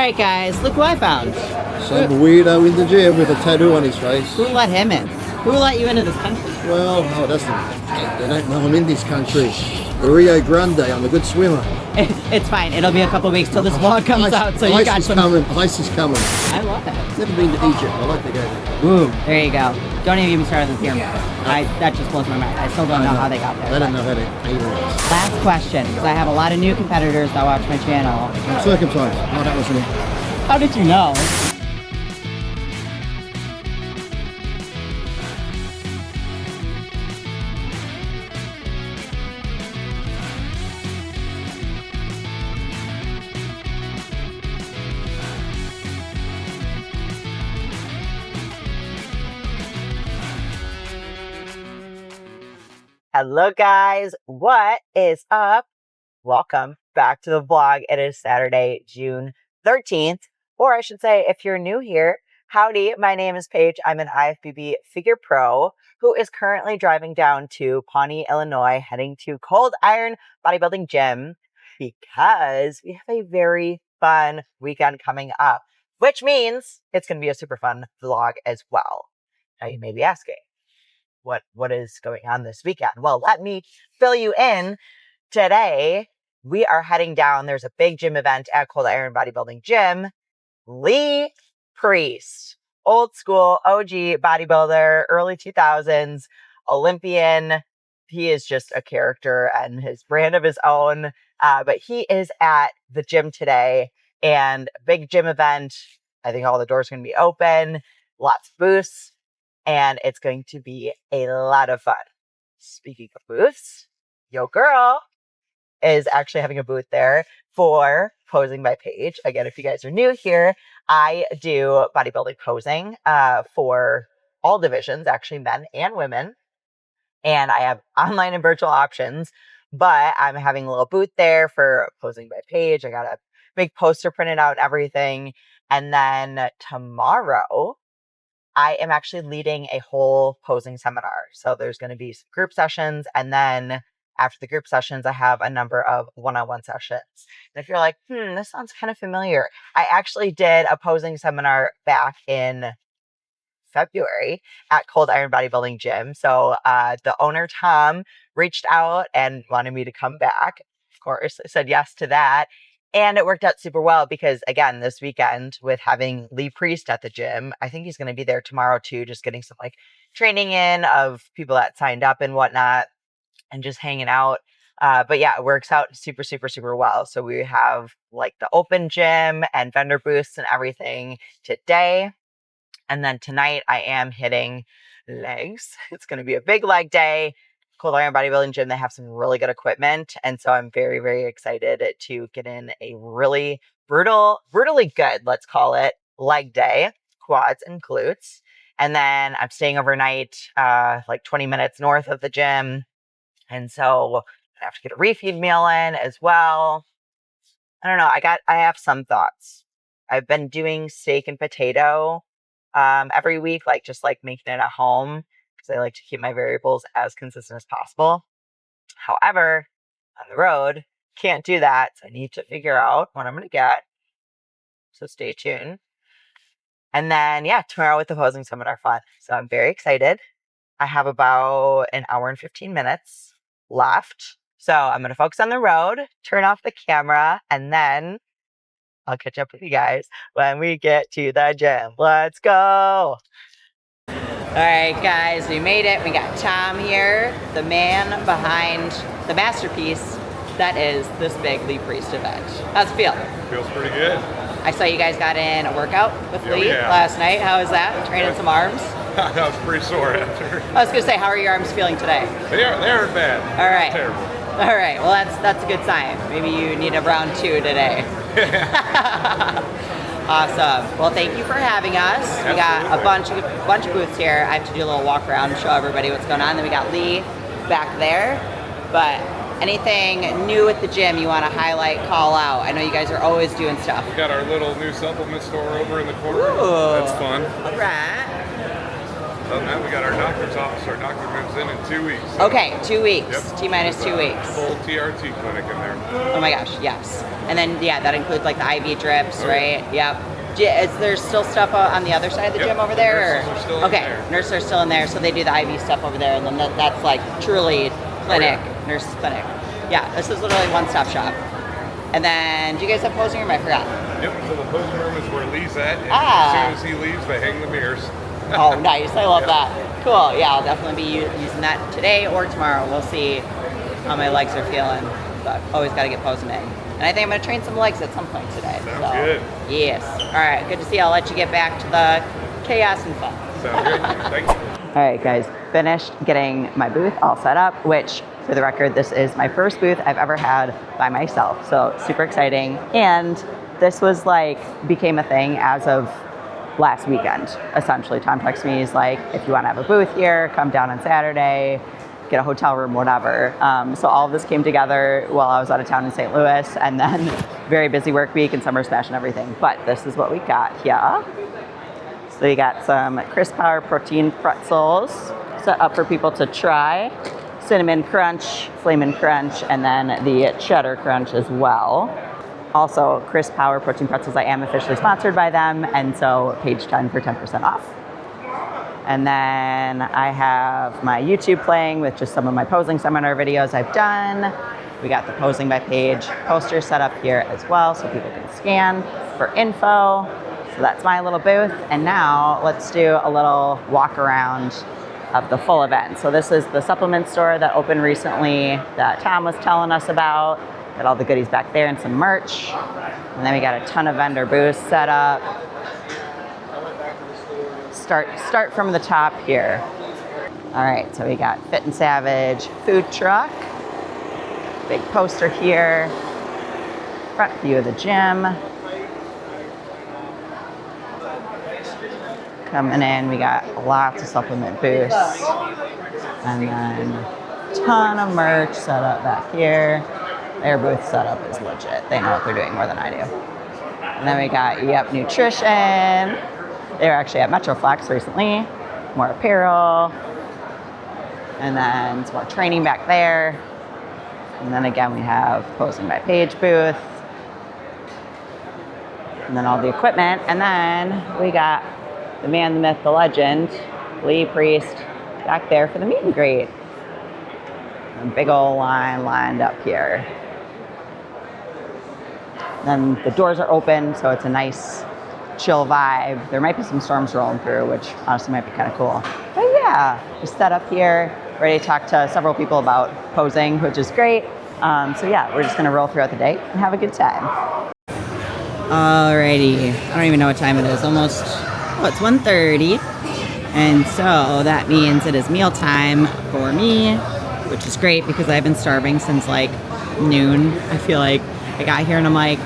Alright guys, look who I found. Some weirdo in the gym with a tattoo on his face. Who let him in? Who let you into this country? Well, oh, that's they don't know I'm in this country. Rio Grande, I'm a good swimmer. It's fine, it'll be a couple weeks till this vlog comes out, so you got some... Ice is coming. I love it. Never been to Egypt, I like to go there. Boom, there you go. Don't even get me started on the pyramid. That just blows my mind. I still don't know how they got there. They don't know how to eat it. Last question, because I have a lot of new competitors that watch my channel. I'm circumcised. Oh, that wasn't it. How did you know? Hello guys, what is up? Welcome back to the vlog. It is Saturday, June 13th, or I should say if you're new here, howdy, my name is Paige. I'm an IFBB figure pro who is currently driving down to Pawnee, Illinois, heading to Cold Iron Bodybuilding Gym because we have a very fun weekend coming up, which means it's going to be a super fun vlog as well. Now you may be asking, what is going on this weekend? Well, let me fill you in. Today, we are heading down. There's a big gym event at Cold Iron Bodybuilding Gym. Lee Priest, old school OG bodybuilder, early 2000s, Olympian. He is just a character and his brand of his own. But he is at the gym today, and big gym event. I think all the doors are going to be open, lots of booths. And it's going to be a lot of fun. Speaking of booths, yo girl is actually having a booth there for Posing by Paige. Again, if you guys are new here, I do bodybuilding posing for all divisions, actually men and women. And I have online and virtual options, but I'm having a little booth there for Posing by Paige. I got a big poster printed out and everything. And then tomorrow, I am actually leading a whole posing seminar. So there's going to be some group sessions. And then after the group sessions, I have a number of one-on-one sessions. And if you're like, this sounds kind of familiar. I actually did a posing seminar back in February at Cold Iron Bodybuilding Gym. So the owner, Tom, reached out and wanted me to come back. Of course, I said yes to that. And it worked out super well because, again, this weekend with having Lee Priest at the gym, I think he's going to be there tomorrow too, just getting some like training in of people that signed up and whatnot and just hanging out. But yeah, it works out super, super, super well. So we have like the open gym and vendor booths and everything today. And then tonight I am hitting legs. It's going to be a big leg day. Cold Iron Bodybuilding Gym, they have some really good equipment. And so I'm very, very excited to get in a really brutally good, let's call it, leg day, quads and glutes. And then I'm staying overnight, like 20 minutes north of the gym. And so I have to get a refeed meal in as well. I don't know. I have some thoughts. I've been doing steak and potato every week, like just like making it at home, because I like to keep my variables as consistent as possible. However, on the road, can't do that. So I need to figure out what I'm going to get. So stay tuned. And then, yeah, tomorrow with the posing seminar fun. So I'm very excited. I have about an hour and 15 minutes left. So I'm going to focus on the road, turn off the camera, and then I'll catch up with you guys when we get to the gym. Let's go. All right, guys, we made it. We got Tom here, the man behind the masterpiece that is this big Lee Priest event. How's it feel? Feels pretty good. I saw you guys got in a workout with Lee last night. How was that? Training some arms? That was pretty sore after. I was going to say, how are your arms feeling today? They aren't bad. All right. Terrible. All right. Well, that's a good sign. Maybe you need a round 2 today. Awesome. Well, thank you for having us. Absolutely. We got a bunch of booths here. I have to do a little walk around and show everybody what's going on. Then we got Lee back there. But anything new at the gym you want to highlight, call out? I know you guys are always doing stuff. We got our little new supplement store over in the corner. Ooh. That's fun. All right. Other than that, we got our doctor's office. Our doctor moves in 2 weeks. So. Okay, 2 weeks. Yep. T-minus 2 weeks. Full TRT clinic in there. Oh my gosh, yes. And then, yeah, that includes like the IV drips, Oh, right? Yep. Is there still stuff on the other side of the gym over there? Nurses are still in there. Nurses are still in there, so they do the IV stuff over there, and then that's like truly clinic, nurse's clinic. Yeah, this is literally one-stop shop. And then, do you guys have posing room? I forgot. Yep, so the posing room is where Lee's at. And as soon as he leaves, they hang the mirrors. Oh, nice. I love that. Cool. Yeah, I'll definitely be using that today or tomorrow. We'll see how my legs are feeling. But always got to get posing in. And I think I'm going to train some legs at some point today. Sounds good. Yes. All right. Good to see you. I'll let you get back to the chaos and fun. Sounds good. Thank you. All right, guys. Finished getting my booth all set up, which, for the record, this is my first booth I've ever had by myself. So super exciting. And this was like, became a thing as of last weekend, essentially. Tom texted me, he's like, if you want to have a booth here, come down on Saturday, get a hotel room, whatever. So all of this came together while I was out of town in St. Louis, and then very busy work week and summer smash and everything. But this is what we got here. So we got some Crisp Power protein pretzels set up for people to try. Cinnamon crunch, flamin' crunch, and then the cheddar crunch as well. Also, Crisp Power protein pretzels, I am officially sponsored by them, and so Paige 10 for 10% off. And then I have my YouTube playing with just some of my posing seminar videos I've done. We got the Posing by Paige poster set up here as well, so people can scan for info. So that's my little booth. And now let's do a little walk around of the full event. So this is the supplement store that opened recently that Tom was telling us about. Got all the goodies back there and some merch. And then we got a ton of vendor booths set up. Start from the top here. All right, so we got Fit and Savage food truck. Big poster here. Front view of the gym. Coming in, we got lots of supplement booths. And then a ton of merch set up back here. Their booth setup is legit. They know what they're doing more than I do. And then we got Yep Nutrition. They were actually at Metroflex recently. More apparel. And then some more training back there. And then again, we have Posing by Paige booth. And then all the equipment. And then we got the man, the myth, the legend, Lee Priest, back there for the meet and greet. A big old line lined up here. Then the doors are open, so it's a nice, chill vibe. There might be some storms rolling through, which honestly might be kind of cool. But yeah, just set up here, ready to talk to several people about posing, which is great. So yeah, we're just gonna roll throughout the day and have a good time. Alrighty, I don't even know what time it is. Almost, it's 1:30. And so that means it is meal time for me, which is great because I've been starving since like noon. I feel like I got here and I'm like,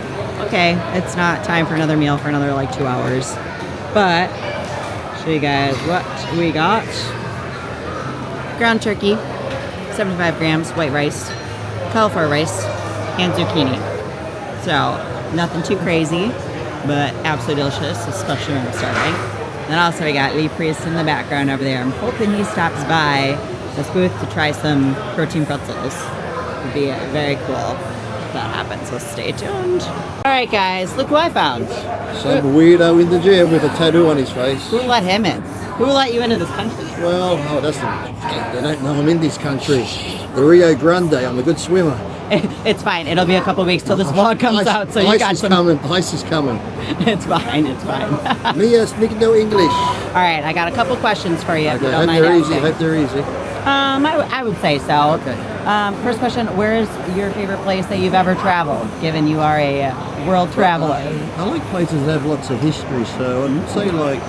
okay, it's not time for another meal for another like 2 hours. But show you guys what we got. Ground turkey, 75 grams, white rice, cauliflower rice, and zucchini. So nothing too crazy, but absolutely delicious, especially when I'm starving. Then also we got Lee Priest in the background over there. I'm hoping he stops by this booth to try some protein pretzels. It would be very cool if that happens, so stay tuned. All right, guys, look who I found. Some weirdo in the gym with a tattoo on his face. Who let him in? Who let you into this country? Well, that's they don't know I'm in this country. The Rio Grande, I'm a good swimmer. It's fine. It'll be a couple weeks till this vlog comes out, so you got some. Ice is coming. It's fine. It's fine. Me speak no English. All right, I got a couple questions for you. If you Okay, don't hope mind they're easy. asking. Hope they're easy. I would say so. Okay. First question, where is your favorite place that you've ever traveled, given you are a world traveler? I like places that have lots of history, so I'd say like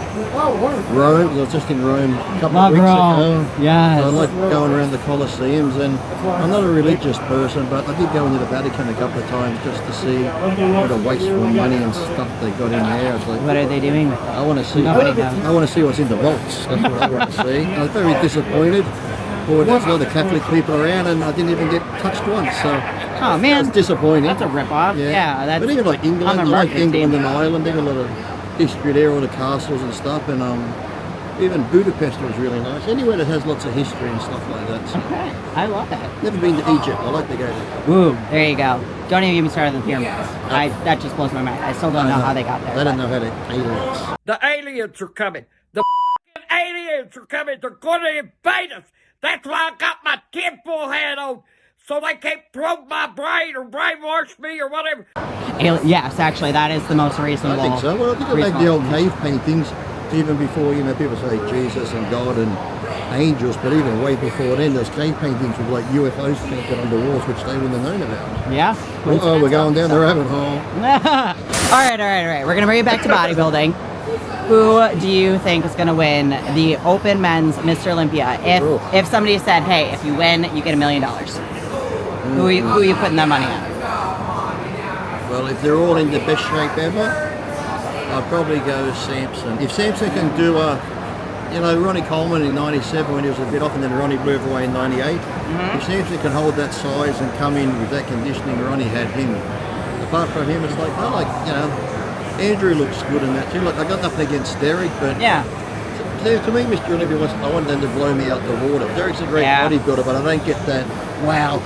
Rome. I was just in Rome a couple Love of weeks Rome. ago. Yes. I like going around the Colosseums, and I'm not a religious person, but I did go into the Vatican a couple of times just to see what a wasteful money and stuff they got in there. I was like, What are they doing with it? I want to see. Nobody knows. I want to see what's in the vaults. That's what I want to see. I was very disappointed. Boy, there's a lot of Catholic people around, and I didn't even get touched once. So Oh man, that's disappointing. that's a rip-off. Yeah, that's but even like England, on I the like marketing England team. and Ireland. They got a lot of history there, all the castles and stuff. And Even Budapest was really nice. Anywhere that has lots of history and stuff like that. So. Okay, I love it. Never been to Egypt. I like to go there. Ooh, there you go. Don't even get me started on the pyramids. That just blows my mind. I still don't know how they got there. They don't know how to aliens. The aliens are coming. The aliens are coming. They're going to invade us. That's why I got my tinfoil hat on, so they can't probe my brain or brainwash me or whatever. Yes, actually, that is the most reasonable. I think so. Well, I think they make the old cave paintings even before, you know, people say Jesus and God and angels, but even way before then, those cave paintings with like UFOs painted on the walls, which they wouldn't have known about. Yeah. Oh, we're going down the rabbit hole. all right. We're going to bring it back to bodybuilding. Who do you think is going to win the Open Men's Mr. Olympia? If somebody said, hey, if you win, you get $1 million. Who are you putting that money on? Well, if they're all in the best shape ever, I'd probably go Samson. If Samson can do you know, Ronnie Coleman in 97 when he was a bit off, and then Ronnie blew away in 98. If Samson can hold that size and come in with that conditioning Ronnie had him, apart from him, it's like, I like, you know, Andrew looks good in that too. Like, I got nothing against Derek, but yeah. To me, Mr. Olympia, I want them to blow me out the water. Derek's a great bodybuilder, but I don't get that wow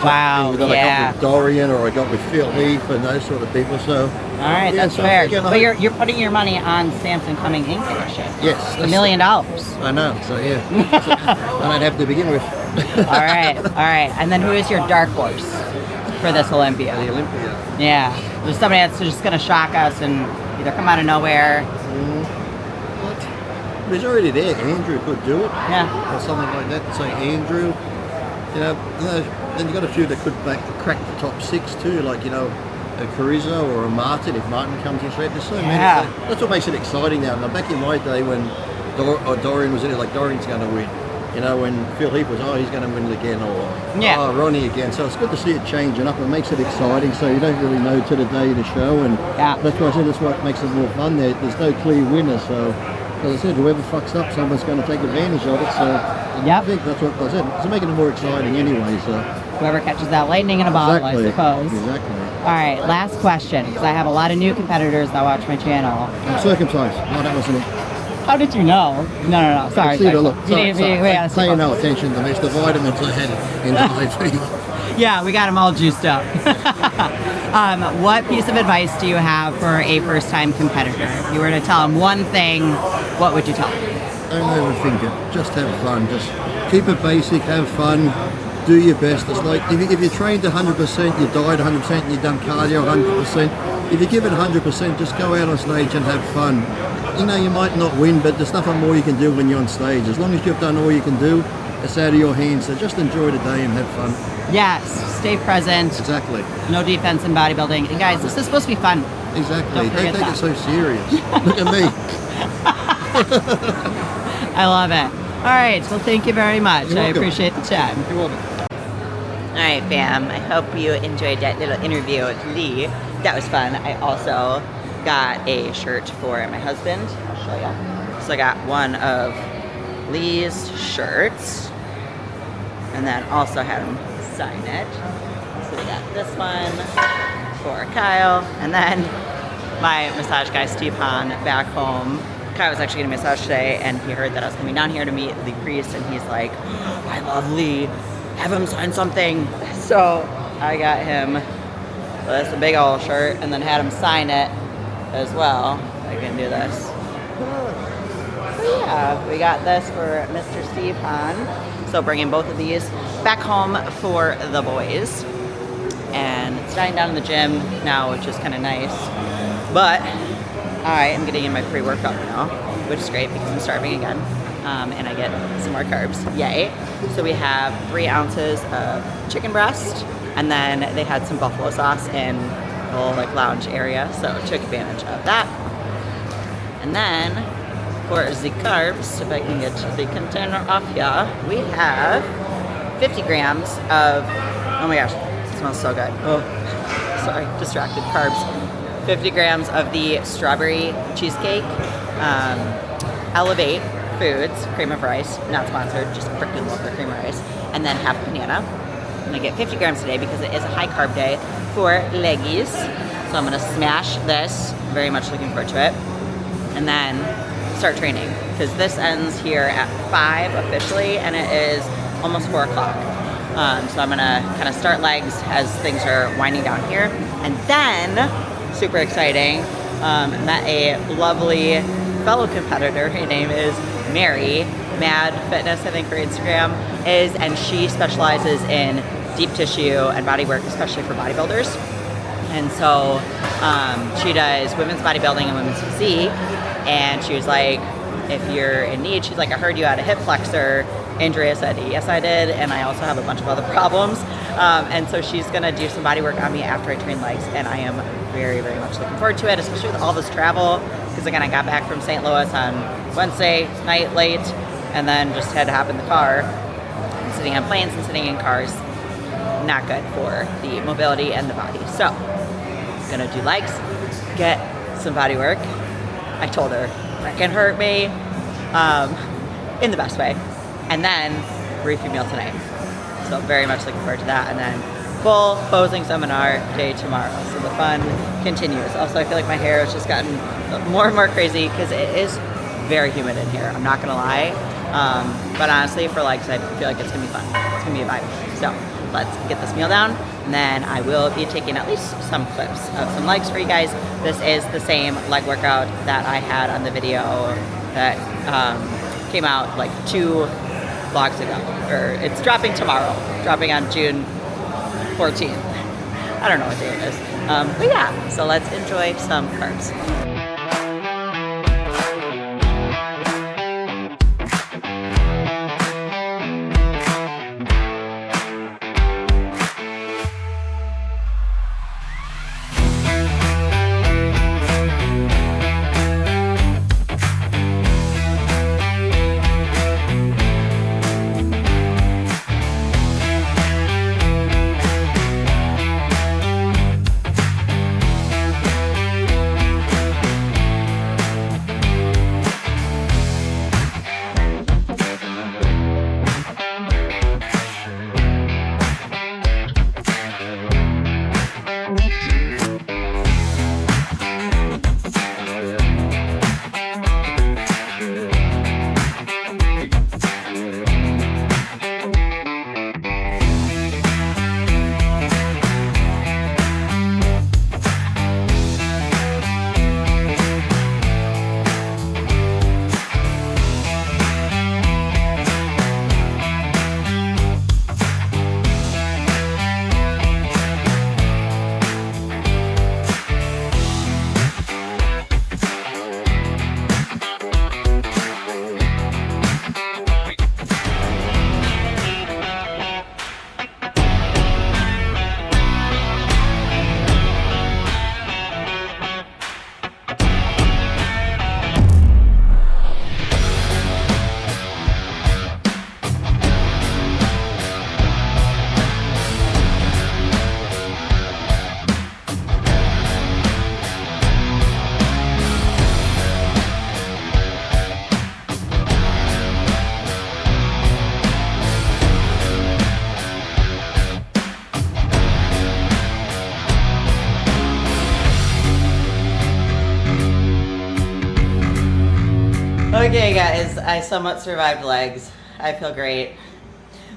that I got with Dorian or I got with Phil Heath and those sort of people. So, all right, that's fair. But you're putting your money on Samson coming in condition. Yes, $1 million. I know. So yeah, I don't have to begin with. all right. And then who is your dark horse for this Olympia? The Olympia. Yeah, there's somebody that's just going to shock us and either come out of nowhere. He's already there. Andrew could do it. Yeah. Or something like that. Say Andrew. You know, then you got a few that could crack the top 6 too, like, you know, a Carrizo or a Martin if Martin comes in straight. There's so many. So that's what makes it exciting now. Now back in my day when Dorian was in it, like Dorian's going to win. You know, when Phil Heath was, he's going to win it again, or Ronnie again. So it's good to see it changing up. It makes it exciting. So you don't really know to the day of the show, and that's why I said that's what makes it more fun. There's no clear winner, so. As I said, whoever fucks up, someone's going to take advantage of it. So I think that's what I said. It's making it more exciting anyway. So whoever catches that lightning in a bottle, I suppose. Exactly. All right, last question, because I have a lot of new competitors that watch my channel. I'm circumcised. No, that wasn't it. How did you know? No. Sorry. Look. Pay no attention to me. It's the vitamins I had in the IV. Yeah, we got them all juiced up. What piece of advice do you have for a first-time competitor? If you were to tell them one thing, what would you tell them? Don't overthink it. Just have fun. Just keep it basic. Have fun. Do your best. It's like if you trained 100%, you died 100%, and you've done cardio 100%. If you give it 100%, just go out on stage and have fun. You know, you might not win, but there's nothing more you can do when you're on stage. As long as you've done all you can do, it's out of your hands. So just enjoy the day and have fun. Yes, stay present. Exactly. No defense in bodybuilding. And guys, this is supposed to be fun. Exactly. Don't take it so serious. Look at me. I love it. All right. Well, thank you very much. I appreciate the time. You're welcome. All right, fam. I hope you enjoyed that little interview with Lee. That was fun. I also got a shirt for my husband. I'll show you. So I got one of Lee's shirts, and then also had him sign it. So we got this one for Kyle, and then my massage guy Steve Hahn back home. Kyle was actually getting a massage today, and he heard that I was coming down here to meet Lee Priest, and he's like, I love Lee, have him sign something. So I got him this big old shirt, and then had him sign it as well. I can do this. So yeah, we got this for Mr. Steve Hahn. So bringing both of these back home for the boys. And it's dying down in the gym now, which is kind of nice. But I am getting in my pre-workout now, which is great because I'm starving again. And I get some more carbs. Yay. So we have 3 ounces of chicken breast, and then they had some buffalo sauce in the little lounge area, so took advantage of that. And then for the carbs, if I can get the container off here, we have 50 grams of, oh my gosh, it smells so good. Oh, sorry, distracted. Carbs. 50 grams of the strawberry cheesecake, Elevate Foods, cream of rice, not sponsored, just freaking love their cream of rice, and then half banana. I'm gonna get 50 grams today because it is a high carb day for leggies. So I'm gonna smash this, very much looking forward to it. And then start training because this ends here at 5 officially, and it is almost 4 o'clock. So I'm gonna kind of start legs as things are winding down here. And then, super exciting, met a lovely fellow competitor. Her name is Mary, Mad Fitness, I think her Instagram is, and she specializes in deep tissue and body work, especially for bodybuilders. And so she does women's bodybuilding and women's physique. And she was like, if you're in need, she's like, I heard you had a hip flexor injury. I said, yes, I did. And I also have a bunch of other problems. And so she's going to do some body work on me after I train legs. And I am very, very much looking forward to it, especially with all this travel. Because again, I got back from St. Louis on Wednesday night late and then just had to hop in the car. And sitting on planes and sitting in cars, not good for the mobility and the body. So I'm going to do legs, get some body work. I told her that can hurt me in the best way. And then refeed meal tonight. So very much looking forward to that. And then full posing seminar day tomorrow. So the fun continues. Also, I feel like my hair has just gotten more and more crazy because it is very humid in here. I'm not gonna lie. But honestly, for legs, I feel like it's gonna be fun. It's gonna be a vibe. So let's get this meal down. And then I will be taking at least some clips of some legs for you guys. This is the same leg workout that I had on the video that came out like 2 vlogs ago. Or it's dropping tomorrow, dropping on June 14th. I don't know what day it is. But yeah, so let's enjoy some carbs. Okay guys, I somewhat survived legs. I feel great.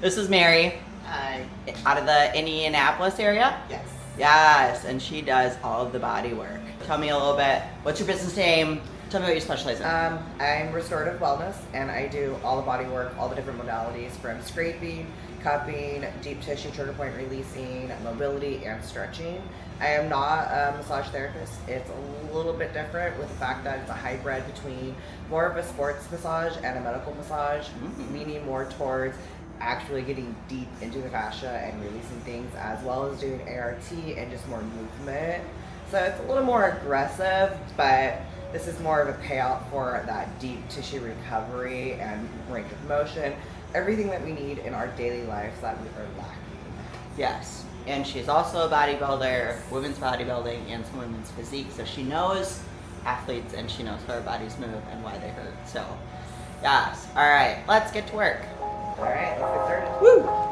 This is Mary. Hi. Out of the Indianapolis area? Yes. Yes, and she does all of the body work. Tell me a little bit, what's your business name? Tell me what you specialize in. I'm restorative wellness, and I do all the body work, all the different modalities from scraping, cupping, deep tissue trigger point releasing, mobility, and stretching. I am not a massage therapist. It's a little bit different with the fact that it's a hybrid between more of a sports massage and a medical massage, meaning more towards actually getting deep into the fascia and releasing things, as well as doing ART and just more movement. So it's a little more aggressive, but this is more of a payout for that deep tissue recovery and range of motion, everything that we need in our daily lives that we are lacking. Yes, and she's also a bodybuilder, women's bodybuilding, and some women's physique, so she knows athletes and she knows how our bodies move and why they hurt. So, yes. All right, let's get to work. All right, let's get started. Woo!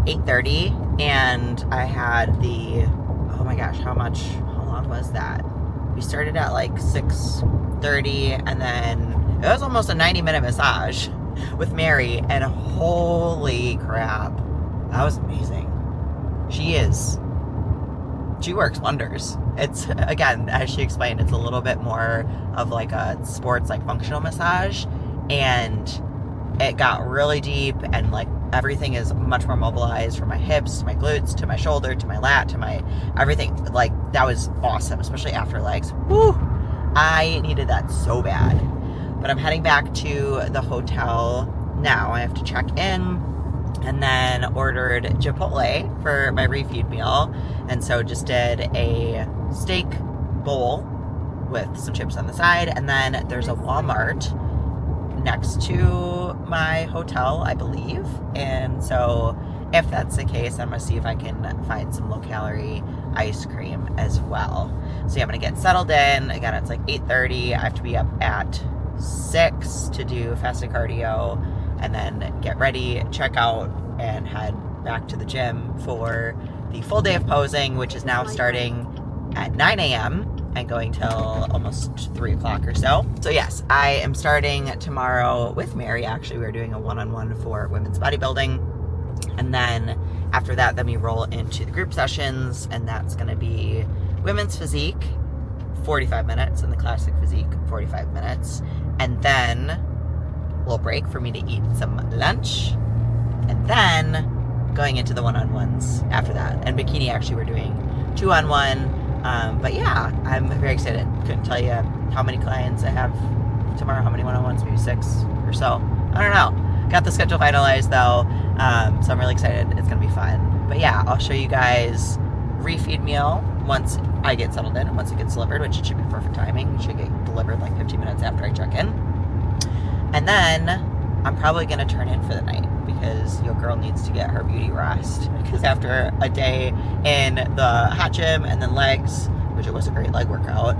8:30, and I had oh my gosh, how long was that? We started at like 6:30, and then it was almost a 90-minute massage with Mary, and holy crap, that was amazing. She works wonders. It's, again, as she explained, it's a little bit more of like a sports, like functional massage, and it got really deep, and like everything is much more mobilized from my hips to my glutes to my shoulder to my lat to my everything. Like, that was awesome, especially after legs. Woo! I needed that so bad. But I'm heading back to the hotel now. I have to check in, and then ordered Chipotle for my refeed meal. And so just did a steak bowl with some chips on the side. And then there's a Walmart next to my hotel, I believe. And so if that's the case, I'm gonna see if I can find some low-calorie ice cream as well. So yeah, I'm gonna get settled in. Again, it's like 8:30. I have to be up at 6 to do fasted cardio, and then get ready, check out, and head back to the gym for the full day of posing, which is now starting at 9 a.m. and going till almost 3 o'clock or so. So yes, I am starting tomorrow with Mary. Actually, we're doing a one-on-one for women's bodybuilding. And then after that, then we roll into the group sessions, and that's gonna be women's physique, 45 minutes, and the classic physique, 45 minutes. And then a little break for me to eat some lunch. And then going into the one-on-ones after that. And Bikini, actually, we're doing 2-on-1. But yeah, I'm very excited. Couldn't tell you how many clients I have tomorrow, how many one-on-ones, maybe 6 or so. I don't know. Got the schedule finalized though, so I'm really excited. It's gonna be fun. But yeah, I'll show you guys refeed meal once I get settled in and once it gets delivered, which it should be perfect timing. It should get delivered like 15 minutes after I check in. And then I'm probably gonna turn in for the night because your girl needs to get her beauty rest. Because after a day in the hot gym and then legs, which it was a great leg workout,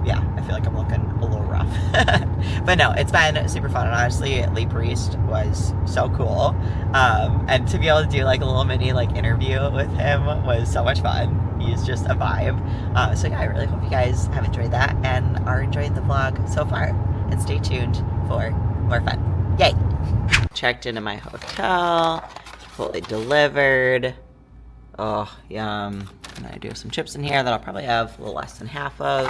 yeah, I feel like I'm looking a little rough. But no, it's been super fun. And honestly, Lee Priest was so cool. And to be able to do like a little mini like interview with him was so much fun. He's just a vibe. So yeah, I really hope you guys have enjoyed that and are enjoying the vlog so far. And stay tuned for more fun. Yay! Checked into my hotel, fully delivered. Oh, yum. And I do have some chips in here that I'll probably have a little less than half of.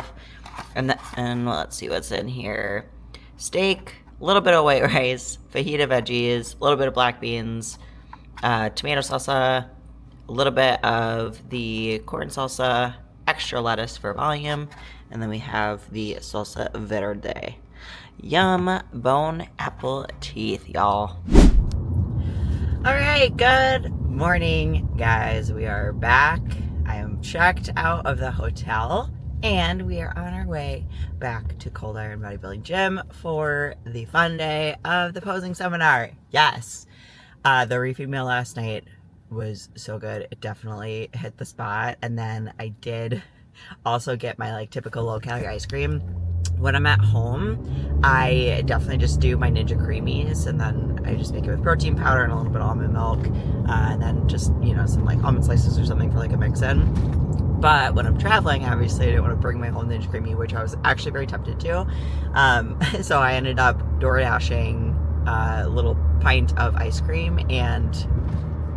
And let's see what's in here. Steak, a little bit of white rice, fajita veggies, a little bit of black beans, tomato salsa, a little bit of the corn salsa, extra lettuce for volume, and then we have the salsa verde. Yum, bone apple teeth, y'all. All right, good morning, guys. We are back. I am checked out of the hotel, and we are on our way back to Cold Iron Bodybuilding Gym for the fun day of the posing seminar. Yes, the refeed meal last night was so good. It definitely hit the spot. And then I did also get my like typical low calorie ice cream. When I'm at home, I definitely just do my Ninja Creamies, and then I just make it with protein powder and a little bit of almond milk, and then just, you know, some like almond slices or something for like a mix-in. But when I'm traveling, obviously I didn't want to bring my whole Ninja Creamy, which I was actually very tempted to. So I ended up DoorDashing a little pint of ice cream, and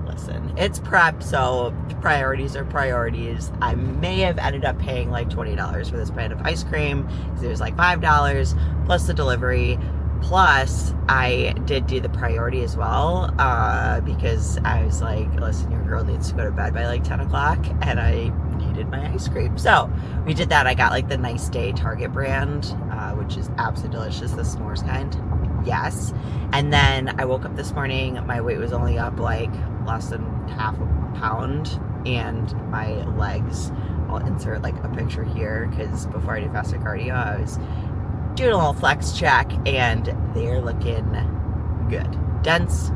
listen, it's prep, so priorities are priorities. I may have ended up paying like $20 for this pint of ice cream because it was like $5 plus the delivery. Plus, I did do the priority as well because I was like, listen, your girl needs to go to bed by like 10 o'clock and I needed my ice cream. So we did that. I got like the Nice Day Target brand, which is absolutely delicious, the s'mores kind. Yes. And then I woke up this morning, my weight was only up like less than half a pound, and my legs, I'll insert like a picture here because before I did fasted cardio, I was doing a little flex check, and they're looking good. Dense,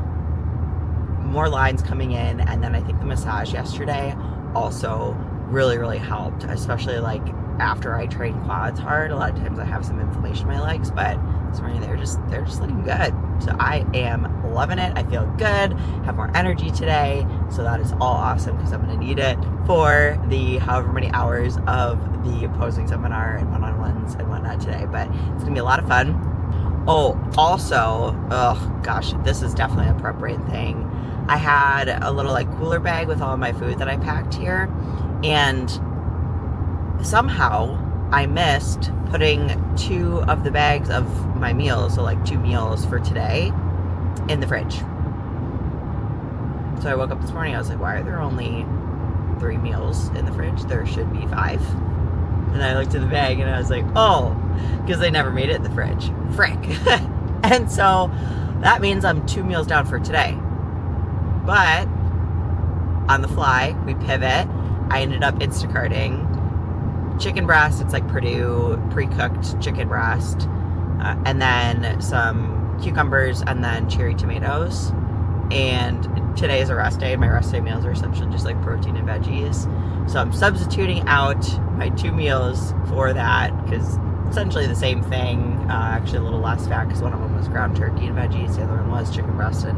more lines coming in, and then I think the massage yesterday also really helped, especially like after I train quads hard. A lot of times I have some inflammation in my legs, but this morning they're just looking good. So I am loving it. I feel good, have more energy today. So that is all awesome because I'm going to need it for the however many hours of the posing seminar and one-on-ones and whatnot today. But it's going to be a lot of fun. Oh, also, oh gosh, this is definitely a prep brain thing. I had a little like cooler bag with all of my food that I packed here, and somehow I missed putting 2 of the bags of my meals, so like 2 meals for today, in the fridge. So I woke up this morning, I was like, why are there only 3 meals in the fridge? There should be 5. And I looked at the bag and I was like, oh, because they never made it in the fridge. Frick. And so that means I'm 2 meals down for today. But on the fly, we pivot. I ended up Instacarting chicken breast. It's like Purdue pre-cooked chicken breast. And then some cucumbers and then cherry tomatoes. And today is a rest day. My rest day meals are essentially just like protein and veggies. So I'm substituting out my 2 meals for that because essentially the same thing. Actually a little less fat because one of them was ground turkey and veggies. The other one was chicken breast and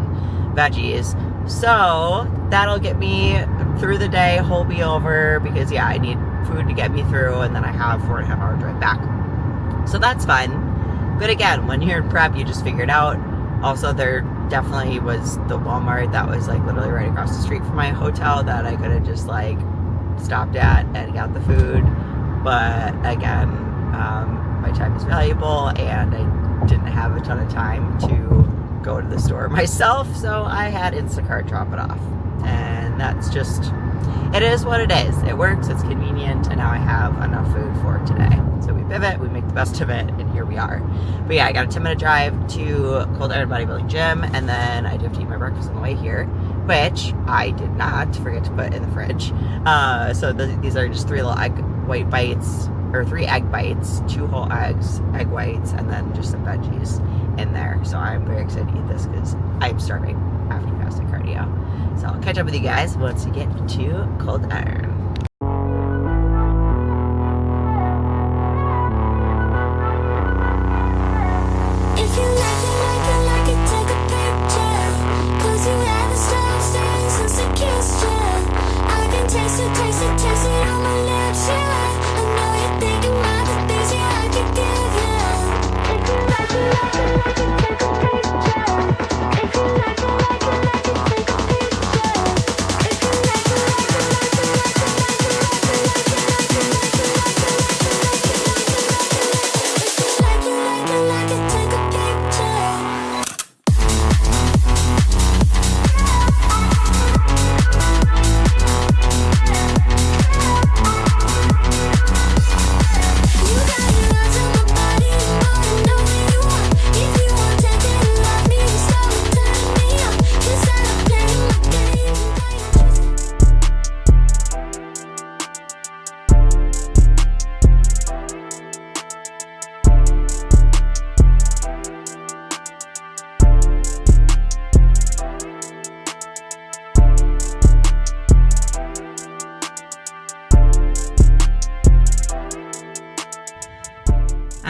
veggies. So that'll get me through the day, hold me over because yeah, I need food to get me through, and then I have 4.5 hour drive back. So that's fun. But again, when you're in prep, you just figure it out. Also, there definitely was the Walmart that was like literally right across the street from my hotel that I could have just like stopped at and got the food. But again, my time is valuable and I didn't have a ton of time to go to the store myself, so I had Instacart drop it off. And that's just, it is what it is. It works, it's convenient, and now I have enough food for today. So we pivot, we make the best of it, and here we are. But yeah, I got a 10-minute drive to Cold Iron Bodybuilding Gym, and then I do have to eat my breakfast on the way here, which I did not forget to put in the fridge. So these are just 3 little egg white bites, or 3 egg bites, 2 whole eggs, egg whites, and then just some veggies in there. So I'm very excited to eat this because I'm starving after fasting cardio. So I'll catch up with you guys once we get to Cold Iron.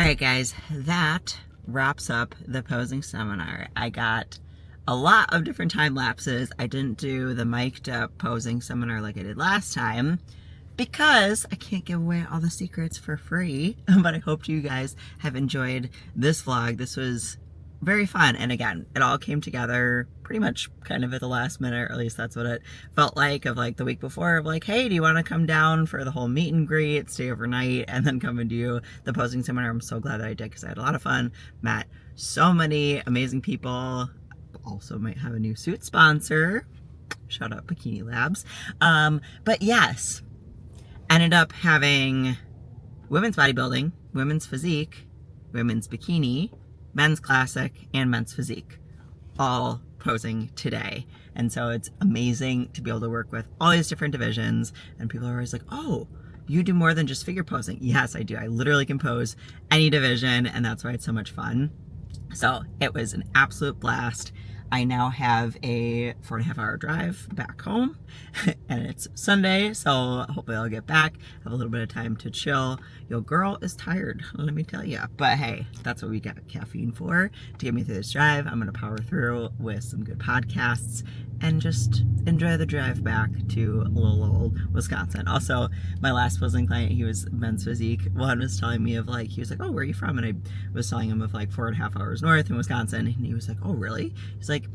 Alright guys, that wraps up the posing seminar. I got a lot of different time lapses. I didn't do the mic'd up posing seminar like I did last time because I can't give away all the secrets for free, but I hope you guys have enjoyed this vlog. This was very fun, and again, it all came together pretty much kind of at the last minute, or at least that's what it felt like, of like the week before of like, hey, do you want to come down for the whole meet and greet, stay overnight, and then come and do the posing seminar. I'm so glad that I did because I had a lot of fun, met so many amazing people. Also might have a new suit sponsor, shout out Bikini Labs. But yes, ended up having women's bodybuilding, women's physique, women's bikini, men's classic, and men's physique, all posing today. And so it's amazing to be able to work with all these different divisions, and people are always like, oh, you do more than just figure posing. Yes, I do. I literally can pose any division, and that's why it's so much fun. So it was an absolute blast. I now have a 4.5-hour drive back home and it's Sunday, so hopefully I'll get back, have a little bit of time to chill. Your girl is tired, let me tell you. But hey, that's what we got caffeine for, to get me through this drive. I'm gonna power through with some good podcasts and just enjoy the drive back to little old Wisconsin. Also, my last posing client, he was men's physique. One was telling me of like, he was like, oh, where are you from? And I was telling him of like 4.5 hours north in Wisconsin. And he was like, oh, really? He's like,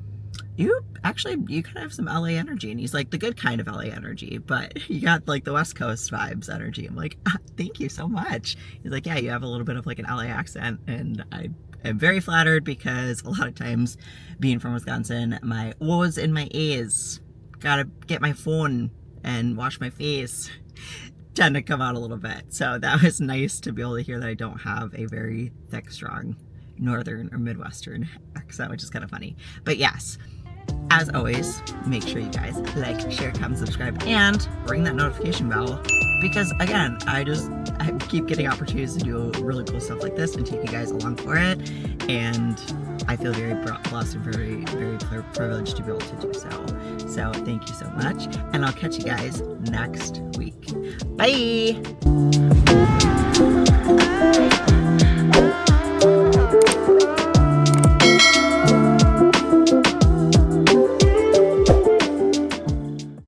you kind of have some LA energy. And he's like, the good kind of LA energy, but you got like the West Coast vibes energy. I'm like, thank you so much. He's like, yeah, you have a little bit of like an LA accent. And I'm very flattered, because a lot of times being from Wisconsin, my O's and my A's, gotta get my phone and wash my face, tend to come out a little bit. So that was nice to be able to hear that I don't have a very thick, strong Northern or Midwestern accent, which is kind of funny. But yes, as always, make sure you guys like, share, comment, subscribe, and ring that notification bell, because again, I keep getting opportunities to do really cool stuff like this and take you guys along for it, and I feel very blessed and very, very privileged to be able to do so. So thank you so much, and I'll catch you guys next week. Bye!